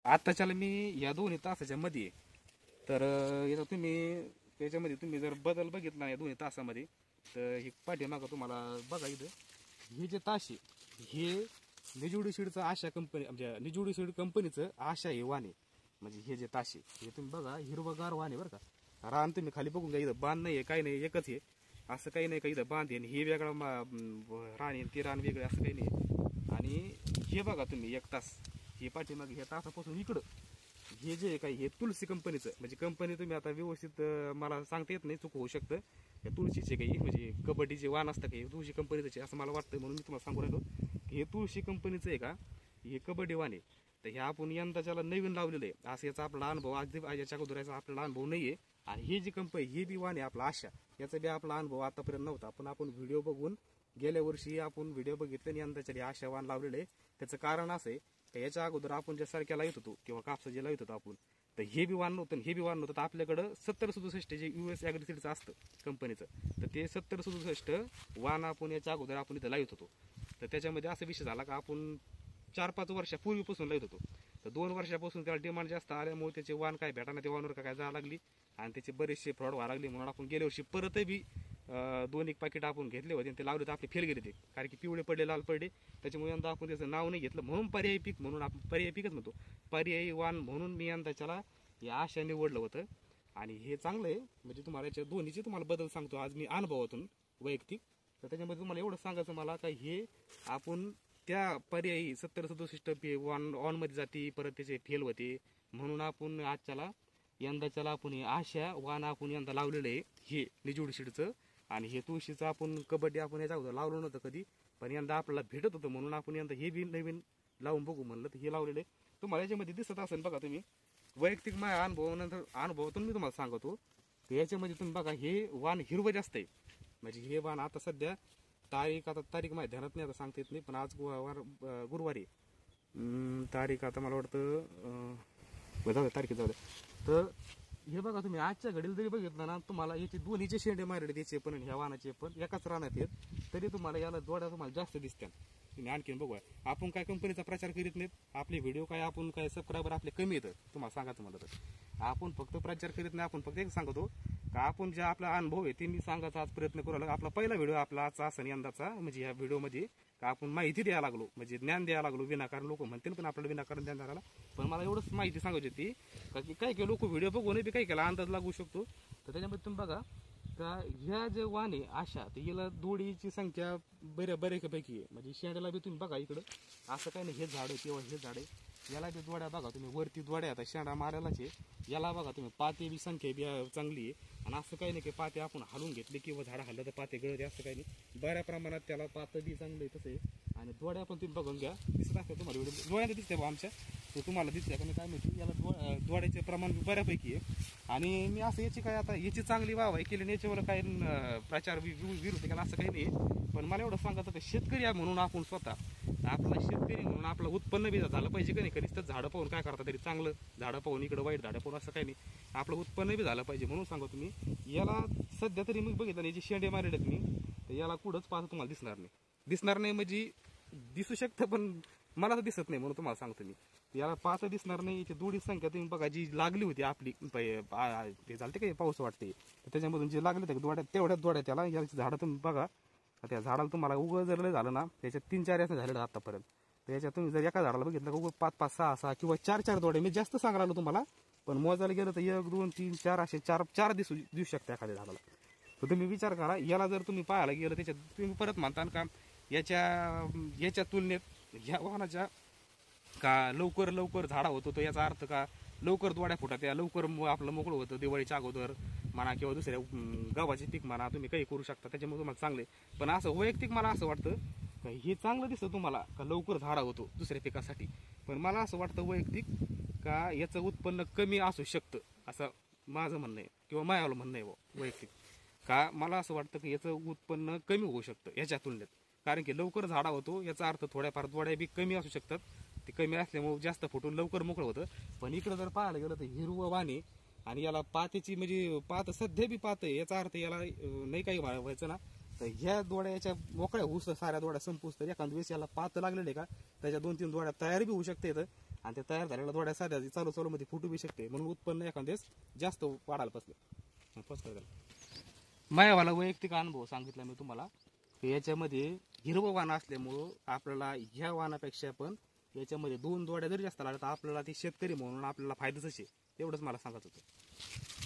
आत्ताच्याला मी या 2 तासाच्या मध्ये तर याचा तुम्ही त्याच्यामध्ये तुम्ही जर बदल बघितला या 2 तासामध्ये तर ही पाठीमागं तुम्हाला बघा इथं हे जे तास आहे हे निजुडी सीडचं आशा कंपनी म्हणजे निजुडी सीड कंपनीचं आशा हे वाण आहे. म्हणजे हे जे तास आहे हे तुम्ही बघा हिरवगार वाण आहे बरं का. रान तुम्ही खाली बघून घ्या, इथं बांध नाही आहे काही नाही, एकच आहे. असं काही नाही का इथं बांध आहे हे वेगळा रान आहे ते रान वेगळं असं काही नाही. आणि हे बघा तुम्ही 1 तास हे पाठीमागे ह्या तासापासून इकडं हे जे काही हे तुलसी कंपनीचं म्हणजे कंपनी तुम्ही आता व्यवस्थित मला सांगता येत नाही, चूक होऊ शकतं. हे तुळशीचे काही म्हणजे कबड्डीचे वाण असतं काही तुळशी कंपनीचं असं मला वाटतं, म्हणून मी तुम्हाला सांगू राहिलो हे तुळशी कंपनीचं आहे का हे कबड्डी वाण आहे. तर हे आपण यंदाच्याला नवीन लावलेलं आहे असं याचा आपला अनुभव अगदी याच्या अगोदराचा आपला अनुभव नाही आहे. आणि हे जी कंपनी हे बी वाण आहे आपला आशा याचा बी आपला अनुभव आतापर्यंत नव्हता. पण आपण व्हिडिओ बघून गेल्या वर्षी आपण व्हिडिओ बघितले आणि यंदाच्या हे आशा वाण लावलेलं आहे. त्याचं कारण असं आहे की याच्या अगोदर आपण ज्या सारख्या लावत होतो किंवा कापसा जे लावत होतो आपण तर हे बी वाण नव्हतं हे बी वाण नव्हतं. तर आपल्याकडं 7067 जे US ॲग्रीसीडचं असतं कंपनीचं तर ते 7067 वाण आपण याच्या अगोदर आपण इथं लावत होतो. तर त्याच्यामध्ये असा विषय झाला का आपण 4-5 वर्षापूर्वीपासून लावत होतो. तर 2 वर्षापासून त्याला डिमांड जास्त आल्यामुळे त्याचे वाण काय भेटाना ते वाणवर काय जायला लागली आणि त्याचे बरेचसे फ्रॉड व्हायला लागले. म्हणून आपण गेल्या वर्षी परत बी 2-1 पाकिट आपण घेतले होते आणि ते लावले तर आपले फेल गेले ते, कारण की पिवळे पडले लाल पडले. त्याच्यामुळे यंदा आपण त्याचं नाव नाही घेतलं म्हणून पर्यायी पीक म्हणून आपण पर्यायी पीकच म्हणतो पर्यायी वाण म्हणून मी यंदाच्याला या आशा निवडलं होतं. आणि हे चांगलं आहे म्हणजे तुम्हाला याच्या दोन्हीचे तुम्हाला बदल सांगतो आज मी अनुभवातून वैयक्तिक. तर त्याच्यामध्ये तुम्हाला एवढं सांगायचं मला का हे आपण त्या पर्यायी 7067 वाण ऑनमध्ये जाते परत त्याचे फेल होते म्हणून आपण आजच्याला यंदाच्याला आपण हे आशा वाण आपण यंदा लावलेलं आहे हे निजुडी सीडचं. आणि हे तुळशीचं आपण कबड्डी आपण याच्या अगोदर लावलं नव्हतं कधी, पण यंदा आपल्याला भेटत होतं म्हणून आपण यंदा हे बी नवीन लावून बघू म्हणलं तर हे लावलेलं आहे. तुम्हाला याच्यामध्ये दिसत असेल बघा तुम्ही वैयक्तिक माझ्या अनुभवातून मी तुम्हाला सांगतो की याच्यामध्ये तुम्ही बघा हे वाण हिरवं जास्त आहे. म्हणजे हे वाण आता सध्या तारीख माझ्या ध्यानात नाही आता सांगता येत नाही, पण आज गुरुवारी तारीख आता मला वाटतं तारीख जाऊ द्या. तर हे बघा तुम्ही आजच्या घडीला जरी बघितलं ना तुम्हाला याचे दोन्हीचे शेंडे मारले त्याचे पण ह्या वाहनाचे पण एकाच रानात आहेत तरी तुम्हाला याला जोड्या तुम्हाला जास्त दिसत्या. तुम्ही आणखीन बघूया आपण काय कंपनीचा प्रचार करीत नाहीत, आपले व्हिडिओ काय आपण काय सबस्क्रायबर आपले कमी येतं तुम्हाला सांगायचं म्हणलं तर आपण फक्त प्रचार करीत नाही. आपण फक्त एक सांगतो का आपण जे आपला अनुभव आहे ते मी सांगायचा आज प्रयत्न करू लागलो. आपला पहिला व्हिडिओ आपला आजचा असं यंदाचा म्हणजे या व्हिडिओमध्ये का आपण माहिती द्यायला लागलो म्हणजे ज्ञान द्यायला लागलो. विनाकारण लोक म्हणतील पण आपल्याला विनाकारण ज्ञान द्यायला पण मला एवढंच माहिती सांगायची होती का की काय लोक व्हिडिओ बघून बी काय केला अंदाज लागू शकतो. तर त्याच्यामध्ये तुम्ही बघा का ह्या जे वाण आहे आशा तर याला दोडीची संख्या बऱ्यापैकी आहे. म्हणजे शेंड्याला बी तुम्ही बघा इकडं असं काही नाही हे झाड आहे किंवा हे झाड आहे याला बी दोड्या बघा तुम्ही वरती दोड्या आता शेंडा मारायलाच आहे. याला बघा तुम्ही पाते बी संख्या बी चांगली आहे. आणि असं काही नाही की पाते आपण हलवून घेतले किंवा झाड हल्लं तर पाते गळते असं काही नाही. बऱ्या प्रमाणात त्याला पातं बी चांगलं आहे तसं आहे. आणि दोड्या पण तुम्ही बघून घ्या दिसत असतं तुम्हाला व्हिडिओ डोळ्यात दिसते बा आमच्या तो तुम्हाला दिसते का मी काय माहिती याला दोड्याचे प्रमाण बऱ्यापैकी आहे. आणि मी असं याची काय आता याची चांगली वाहवाही केली आणि याच्यावर काही प्रचार विरोध केला असं काही नाही. पण मला एवढं सांगायचं की शेतकरी आहे म्हणून आपण स्वतः आपला शेतकरी म्हणून आपलं उत्पन्न बी झालं पाहिजे का नाही. कधीच तर झाडं पाहून काय करता तरी चांगलं झाडं पाहून इकडं वाईट झाडं पाहून असं काही नाही. आपलं उत्पन्न बी झालं पाहिजे म्हणून सांगतो तुम्ही याला सध्या तरी मी बघितलं याची शेंडे मारले मी तर याला कुठंच पाहतो तुम्हाला दिसणार नाही म्हणजे दिसू शकतं पण मला तर दिसत नाही म्हणून तुम्हाला सांगतो मी याला पाहता दिसणार नाही. याची दोडी संख्या तुम्ही बघा जी लागली होती आपली ते झालं काही पाऊस वाटते तर त्याच्यामधून जे लागले ते दोड्या तेवढ्याच दोड्या त्याला याची झाडं तुम्ही बघा त्या झाडाला तुम्हाला उगं जर झालं ना त्याच्यात 3-4 याचं झालेलं आतापर्यंत. तर याच्यात तुम्ही जर एका झाडाला बघितलं उगं 5-5, 6-6 किंवा 4-4 दोड्या मी जास्त सांगायला लागलो तुम्हाला पण मोजायला गेलं तर 1, 2, 3, 4 असे 4 दिसू शकता एखाद्या झाडाला. तर तुम्ही विचार करा याला जर तुम्ही पाहायला गेलं त्याच्यात तुम्ही परत म्हणता का याच्या तुलनेत ह्या वाहनाच्या का लवकर झाडा होतो तो याचा अर्थ का लवकर दोड्या फुटत या लवकर आपलं मोकळं होतं दिवाळीच्या अगोदर म्हणा किंवा दुसऱ्या गव्हाचे पीक म्हणा तुम्ही काही करू शकता त्याच्यामुळे तुम्हाला चांगले. पण असं वैयक्तिक मला असं वाटतं का हे चांगलं दिसतं तुम्हाला का लवकर झाडा होतो दुसऱ्या पिकासाठी. पण मला असं वाटतं वैयक्तिक का याचं उत्पन्न कमी असू शकतं असं माझं म्हणणं आहे किंवा माझ्याला म्हणणं आहे वैयक्तिक का मला असं वाटतं की याचं उत्पन्न कमी होऊ शकतं याच्या तुलनेत. कारण की लवकर झाडा होतो याचा अर्थ थोड्याफार दोड्या बी कमी असू शकतात. ते कमी असल्यामुळे जास्त फुटून लवकर मोकळं होतं. पण इकडं जर पाहायला गेलं तर हिरवं वाणे आणि याला पातेची म्हणजे पात सध्या बी पात आहे याचा अर्थ याला नाही काही व्हायचं ना तर ह्या दोड्या याच्या मोकळ्या होऊस साऱ्या दोड्या संपूस तर एखाद वेळेस याला पात लागलेले का त्याच्या 2-3 दोड्या तयार बी होऊ शकते. आणि ते तयार झालेल्या दोड्या साध्या चालू चालू मध्ये फुटू बी शकते, म्हणून उत्पन्न एखाद्यास जास्त वाढायला बसलं. मायावाला वैयक्तिक अनुभव सांगितला मी तुम्हाला की याच्यामध्ये हिरवं वाण असल्यामुळं आपल्याला ह्या वाणापेक्षा पण याच्यामध्ये 2 दोड्या जरी जास्त लागल्या तर आपल्याला ती शेतकरी म्हणून आपल्याला फायद्याच आहे. तेवढंच मला सांगायचं होतं.